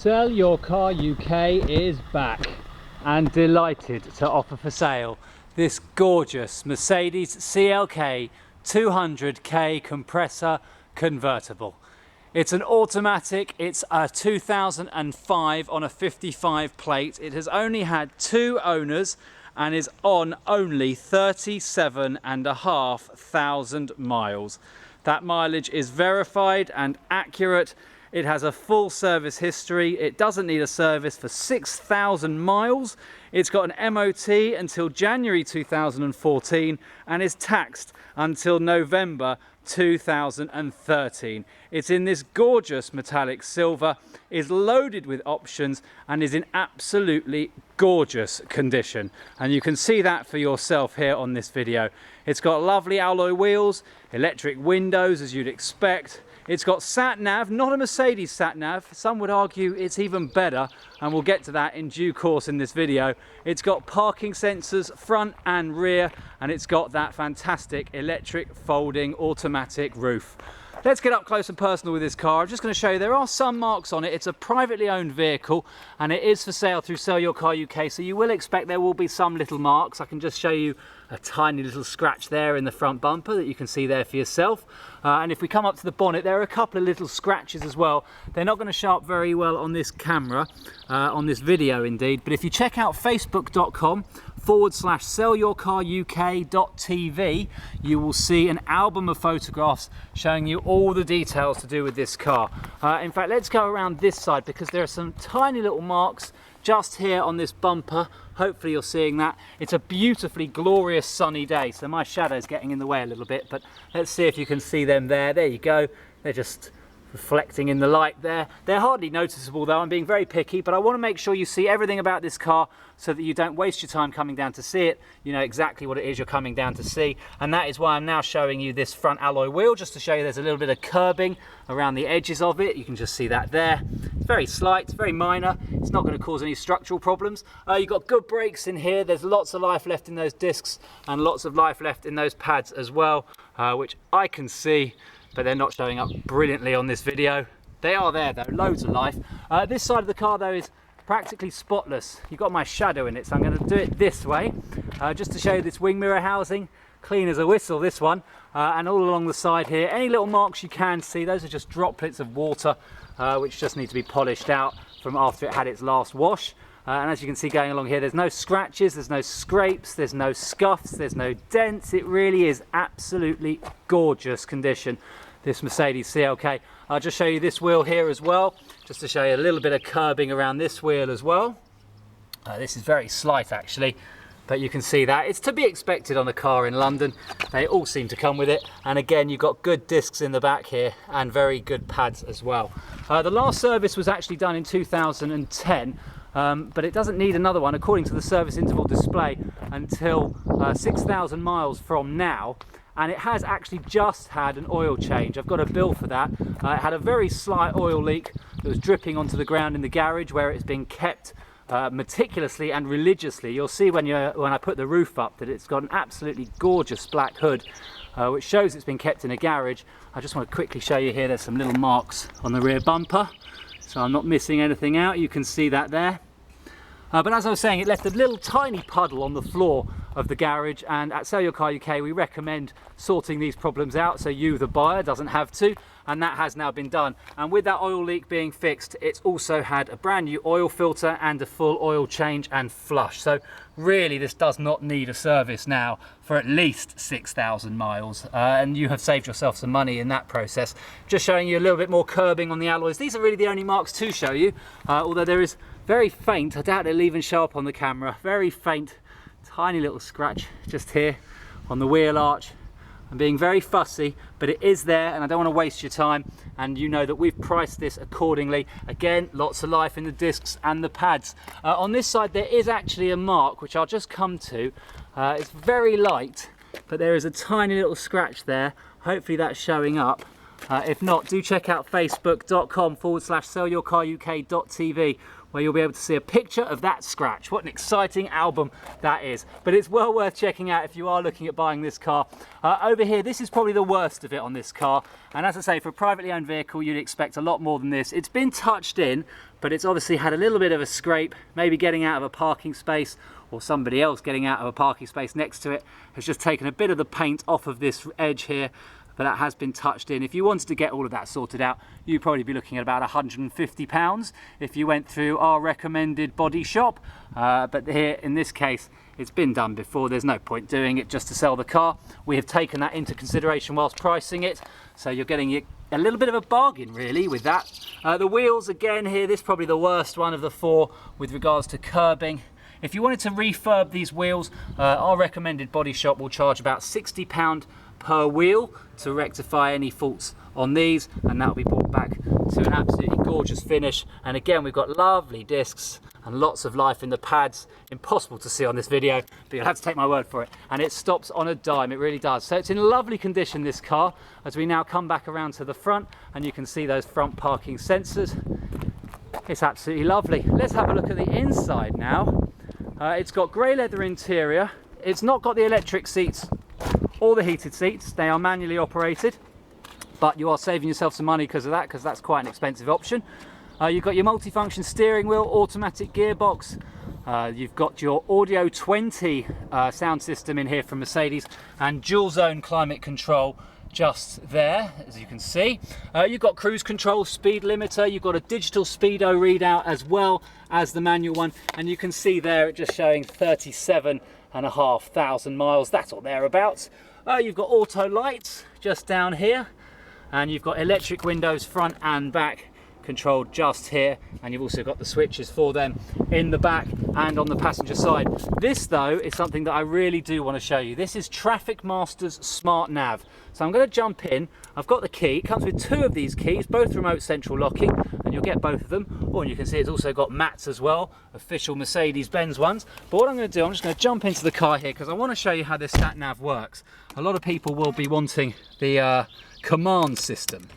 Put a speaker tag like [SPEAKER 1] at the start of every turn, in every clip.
[SPEAKER 1] Sell Your Car UK is back and delighted to offer for sale this gorgeous Mercedes CLK 200K compressor convertible. It's an automatic, it's a 2005 on a 55 plate. It has only had 2 owners and is on only 37,500 miles. That mileage is verified and accurate. It has a full service history. It doesn't need a service for 6,000 miles. It's got an MOT until January 2014 and is taxed until November 2013. It's in this gorgeous metallic silver, is loaded with options and is in absolutely gorgeous condition. And you can see that for yourself here on this video. It's got lovely alloy wheels, electric windows as you'd expect. It's got sat-nav, not a Mercedes sat-nav. Some would argue it's even better, and we'll get to that in due course in this video. It's got parking sensors front and rear, and it's got that fantastic electric folding automatic roof. Let's get up close and personal with this car. I'm just going to show you there are some marks on it. It's a privately owned vehicle and it is for sale through Sell Your Car UK, so you will expect there will be some little marks. I can just show you a tiny little scratch there in the front bumper that you can see there for yourself. And if we come up to the bonnet, there are a couple of little scratches as well. They're not going to show up very well on this camera, on this video indeed, but if you check out facebook.com/sellyourcaruk.tv, you will see an album of photographs showing you all the details to do with this car. In fact, let's go around this side because there are some tiny little marks just here on this bumper. Hopefully you're seeing that. It's a beautifully glorious sunny day, so my shadow's getting in the way a little bit, but let's see if you can see them there. There you go. They're just reflecting in the light there. They're hardly noticeable though. I'm being very picky, but I want to make sure you see everything about this car so that you don't waste your time coming down to see it. You know exactly what it is you're coming down to see, and that is why I'm now showing you this front alloy wheel, just to show you there's a little bit of curbing around the edges of it. You can just see that there. It's very slight, it's very minor. It's not going to cause any structural problems. You've got good brakes in here. There's lots of life left in those discs and lots of life left in those pads as well, which I can see, but they're not showing up brilliantly on this video. They are there though, loads of life. This side of the car though is practically spotless. You've got my shadow in it, so I'm going to do it this way, just to show you this wing mirror housing. Clean as a whistle, this one. And all along the side here, any little marks you can see, those are just droplets of water, which just need to be polished out from after it had its last wash. And as you can see going along here, there's no scratches, there's no scrapes, there's no scuffs, there's no dents. It really is absolutely gorgeous condition, this Mercedes CLK. I'll just show you this wheel here as well, just to show you a little bit of curbing around this wheel as well. This is very slight actually, but you can see that. It's to be expected on a car in London. They all seem to come with it. And again, you've got good discs in the back here and very good pads as well. The last service was actually done in 2010. But it doesn't need another one according to the service interval display until 6,000 miles from now, and it has actually just had an oil change. I've got a bill for that. It had a very slight oil leak that was dripping onto the ground in the garage where it's been kept meticulously and religiously. You'll see when I put the roof up that it's got an absolutely gorgeous black hood, which shows it's been kept in a garage. I just want to quickly show you here, there's some little marks on the rear bumper, so I'm not missing anything out. You can see that there. But as I was saying, it left a little tiny puddle on the floor of the garage, and at Sell Your Car UK we recommend sorting these problems out so you, the buyer, doesn't have to, and that has now been done. And with that oil leak being fixed, it's also had a brand new oil filter and a full oil change and flush. So really this does not need a service now for at least 6,000 miles, and you have saved yourself some money in that process. Just showing you a little bit more curbing on the alloys. These are really the only marks to show you, although there is very faint, I doubt it'll even show up on the camera, very faint tiny little scratch just here on the wheel arch. I'm being very fussy, but it is there and I don't want to waste your time, and you know that we've priced this accordingly. Again, lots of life in the discs and the pads. On this side there is actually a mark which I'll just come to. It's very light, but there is a tiny little scratch there. Hopefully that's showing up. If not, do check out facebook.com/sellyourcaruk.tv, where you'll be able to see a picture of that scratch. What an exciting album that is. But it's well worth checking out if you are looking at buying this car. Over here, this is probably the worst of it on this car. And as I say, for a privately owned vehicle, you'd expect a lot more than this. It's been touched in, but it's obviously had a little bit of a scrape, maybe getting out of a parking space, or somebody else getting out of a parking space next to it has just taken a bit of the paint off of this edge here. But that has been touched in. If you wanted to get all of that sorted out, you'd probably be looking at about £150 if you went through our recommended body shop. But here, in this case, it's been done before. There's no point doing it just to sell the car. We have taken that into consideration whilst pricing it. So you're getting a little bit of a bargain, really, with that. The wheels, again, here, this is probably the worst one of the four with regards to curbing. If you wanted to refurb these wheels, our recommended body shop will charge about £60 per wheel to rectify any faults on these, and that will be brought back to an absolutely gorgeous finish. And again, we've got lovely discs and lots of life in the pads. Impossible to see on this video, but you'll have to take my word for it. And it stops on a dime, it really does. So it's in lovely condition, this car, as we now come back around to the front, and you can see those front parking sensors. It's absolutely lovely. Let's have a look at the inside now. It's got grey leather interior. It's not got the electric seats or the heated seats. They are manually operated, but you are saving yourself some money because of that, because that's quite an expensive option. You've got your multifunction steering wheel, automatic gearbox. You've got your Audio 20 sound system in here from Mercedes, and dual zone climate control just there, as you can see. You've got cruise control, speed limiter, you've got a digital speedo readout as well as the manual one, and you can see there it just showing 37,500 miles, that's or thereabouts. You've got auto lights just down here, and you've got electric windows front and back controlled just here, and you've also got the switches for them in the back and on the passenger side. This though is something that I really do want to show you. This is Traffic Master's Smart Nav. So I'm going to jump in. I've got the key. It comes with two of these keys, both remote central locking, and you'll get both of them. Or you can see it's also got mats as well, official Mercedes-Benz ones. But what I'm going to do, I'm just going to jump into the car here because I want to show you how this sat nav works. A lot of people will be wanting the command system.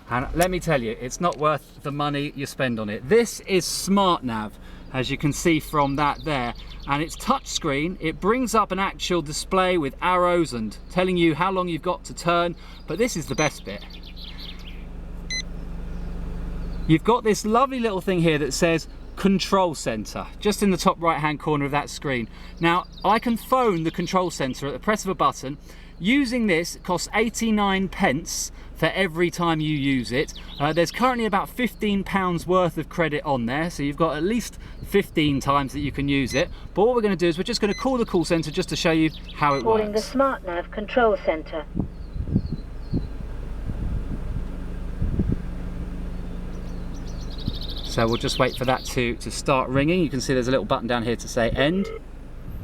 [SPEAKER 1] And let me tell you, it's not worth the money you spend on it. This is Smart Nav, as you can see from that there. And it's touch screen. It brings up an actual display with arrows and telling you how long you've got to turn. But this is the best bit. You've got this lovely little thing here that says Control Center, just in the top right hand corner of that screen. Now, I can phone the control center at the press of a button. Using this, it costs 89 pence for every time you use it. There's currently about £15 worth of credit on there, so you've got at least 15 times that you can use it. But what we're going to do is we're just going to call the call centre just to show you how it works.
[SPEAKER 2] Calling the Smart Nav Control Centre.
[SPEAKER 1] So we'll just wait for that to start ringing. You can see there's a little button down here to say end.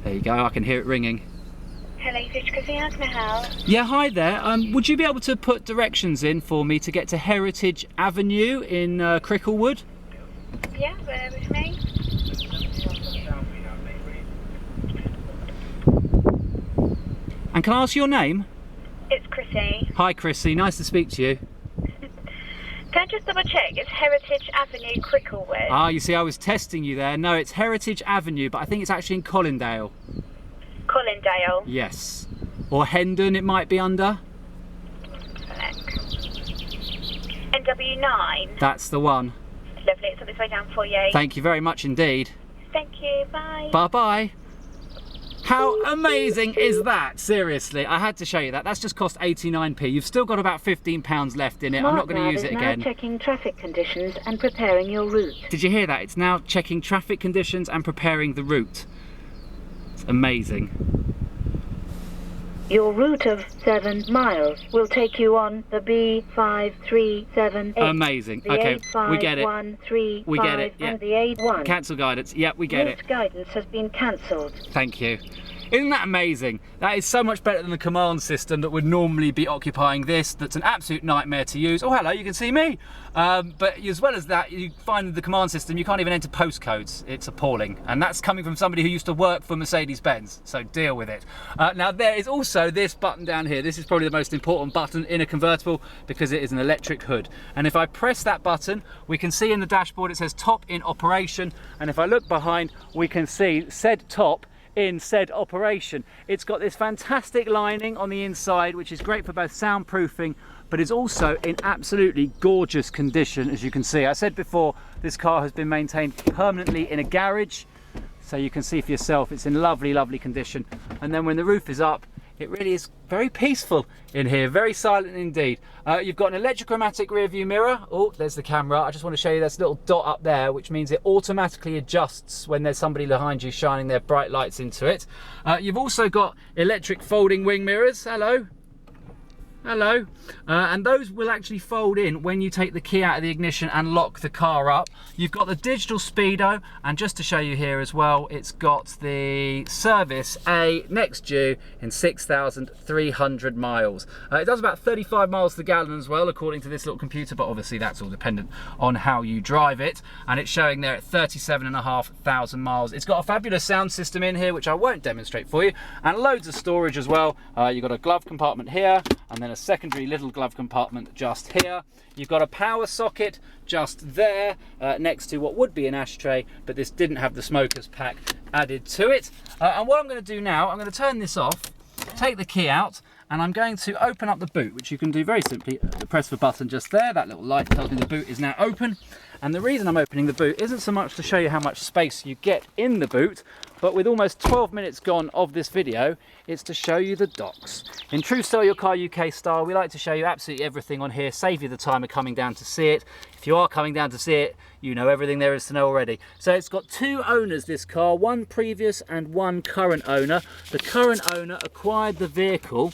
[SPEAKER 1] There you go, I can hear it ringing.
[SPEAKER 2] Hello, SellYourCarUK, how can I help?
[SPEAKER 1] Yeah, hi there. Would you be able to put directions in for me to get to Heritage Avenue in Cricklewood?
[SPEAKER 2] Yeah, where with me?
[SPEAKER 1] And can I ask your name?
[SPEAKER 2] It's Chrissy.
[SPEAKER 1] Hi Chrissy, nice to speak to you.
[SPEAKER 2] Can I just double check? It's Heritage Avenue, Cricklewood.
[SPEAKER 1] Ah, you see, I was testing you there. No, it's Heritage Avenue, but I think it's actually in Colindale.
[SPEAKER 2] Colindale?
[SPEAKER 1] Yes. Or Hendon it might be under.
[SPEAKER 2] NW9?
[SPEAKER 1] That's the one.
[SPEAKER 2] Lovely, it's on its way down for you.
[SPEAKER 1] Thank you very much indeed.
[SPEAKER 2] Thank you, bye.
[SPEAKER 1] Bye-bye. How amazing is that? Seriously, I had to show you that. That's just cost 89p. You've still got about £15 left in it. I'm not going to use it again.
[SPEAKER 2] Now checking traffic conditions and preparing your route.
[SPEAKER 1] Did you hear that? It's now checking traffic conditions and preparing the route. It's amazing.
[SPEAKER 2] Your route of 7 miles will take you on the B5378.
[SPEAKER 1] Amazing. Okay, we get it. We get it. Yeah.
[SPEAKER 2] And the A1.
[SPEAKER 1] Cancel guidance. Yep, we get it.
[SPEAKER 2] Route guidance has been cancelled.
[SPEAKER 1] Thank you. Isn't that amazing? That is so much better than the command system that would normally be occupying this. That's an absolute nightmare to use. Oh, hello, you can see me. But as well as that, you find the command system, you can't even enter postcodes. It's appalling. And that's coming from somebody who used to work for Mercedes-Benz, so deal with it. Now, there is also this button down here. This is probably the most important button in a convertible because it is an electric hood. And if I press that button, we can see in the dashboard it says top in operation. And if I look behind, we can see said top in said operation. It's got this fantastic lining on the inside, which is great for both soundproofing, but it's also in absolutely gorgeous condition, as you can see. I said before, this car has been maintained permanently in a garage, so you can see for yourself it's in lovely, lovely condition. And then when the roof is up, it really is very peaceful in here, very silent indeed. You've got an electrochromatic rear view mirror. Oh, there's the camera. I just want to show you this little dot up there, which means it automatically adjusts when there's somebody behind you shining their bright lights into it. You've also got electric folding wing mirrors. Hello. Hello. And those will actually fold in when you take the key out of the ignition and lock the car up. You've got the digital speedo, and just to show you here as well, it's got the service A next due in 6,300 miles. It does about 35 miles to the gallon as well, according to this little computer, but obviously that's all dependent on how you drive it. And it's showing there at 37,500 miles. It's got a fabulous sound system in here, which I won't demonstrate for you, and loads of storage as well. You've got a glove compartment here, and then a secondary little glove compartment just here. You've got a power socket just there next to what would be an ashtray, but this didn't have the smoker's pack added to it. And what I'm going to do now, I'm going to turn this off, take the key out, and I'm going to open up the boot, which you can do very simply. Press the button just there. That little light tells me the boot is now open. And the reason I'm opening the boot isn't so much to show you how much space you get in the boot, but with almost 12 minutes gone of this video, it's to show you the docks. In true Sell Your Car UK style, we like to show you absolutely everything on here, save you the time of coming down to see it. If you are coming down to see it, you know everything there is to know already. So it's got two owners, this car, one previous and one current owner. The current owner acquired the vehicle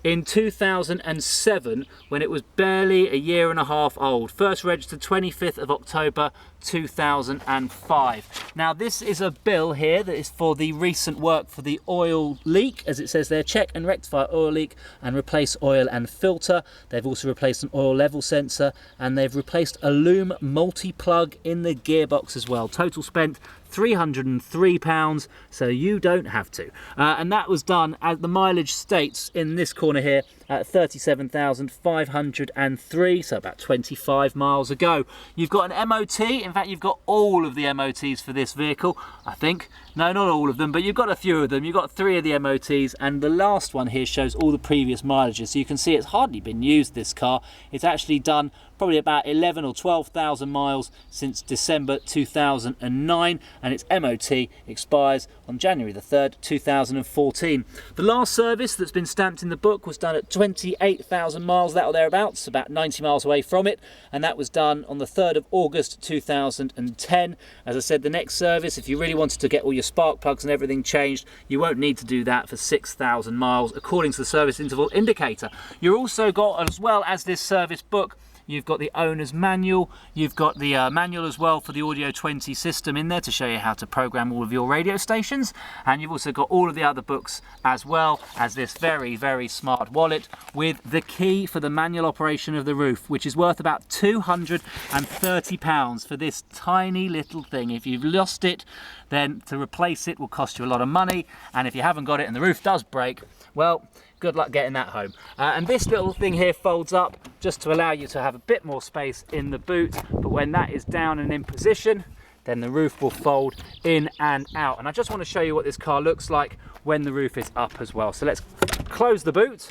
[SPEAKER 1] in 2007 when it was barely a year and a half old. First registered 25th of October 2005. Now this is a bill here that is for the recent work for the oil leak, as it says there, check and rectify oil leak and replace oil and filter. They've also replaced an oil level sensor, and they've replaced a loom multi-plug in the gearbox as well. Total spent £303, so you don't have to. And that was done, as the mileage states in this corner here, at 37,503, so about 25 miles ago. You've got an MOT, in fact you've got all of the MOTs for this vehicle, I think. No, not all of them, but you've got a few of them. You've got 3 of the MOTs, and the last one here shows all the previous mileages. So you can see it's hardly been used, this car. It's actually done probably about 11 or 12,000 miles since December 2009, and its MOT expires on January the 3rd, 2014. The last service that's been stamped in the book was done at 28,000 miles, that or thereabouts, about 90 miles away from it, and that was done on the 3rd of August 2010. As I said, the next service, if you really wanted to get all your spark plugs and everything changed, you won't need to do that for 6,000 miles, according to the service interval indicator. You've also got, as well as this service book, you've got the owner's manual, you've got the manual as well for the Audio 20 system in there to show you how to program all of your radio stations, and you've also got all of the other books, as well as this very, very smart wallet with the key for the manual operation of the roof, which is worth about £230 for this tiny little thing. If you've lost it, then to replace it will cost you a lot of money, and if you haven't got it and the roof does break, well, good luck getting that home. And this little thing here folds up just to allow you to have a bit more space in the boot, but when that is down and in position, then the roof will fold in and out. And I just want to show you what this car looks like when the roof is up as well. So let's close the boot.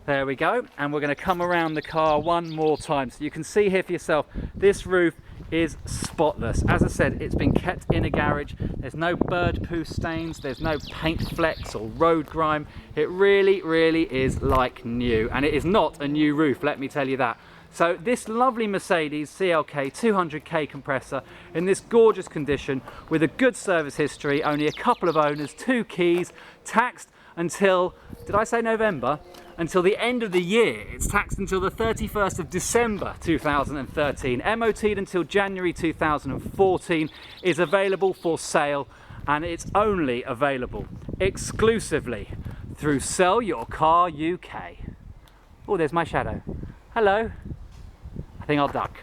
[SPEAKER 1] There we go. And we're going to come around the car one more time. So you can see here for yourself, this roof is spotless. As I said, it's been kept in a garage. There's no bird poo stains, there's no paint flecks or road grime. It really, really is like new. And it is not a new roof, let me tell you that. So this lovely Mercedes CLK 200K compressor in this gorgeous condition with a good service history, only a couple of owners, 2 keys, taxed until, did I say November? Until the end of the year. It's taxed until the 31st of December 2013. MOT'd until January 2014, is available for sale and it's only available exclusively through SellYourCarUK. Oh, there's my shadow. Hello. I think I'll duck.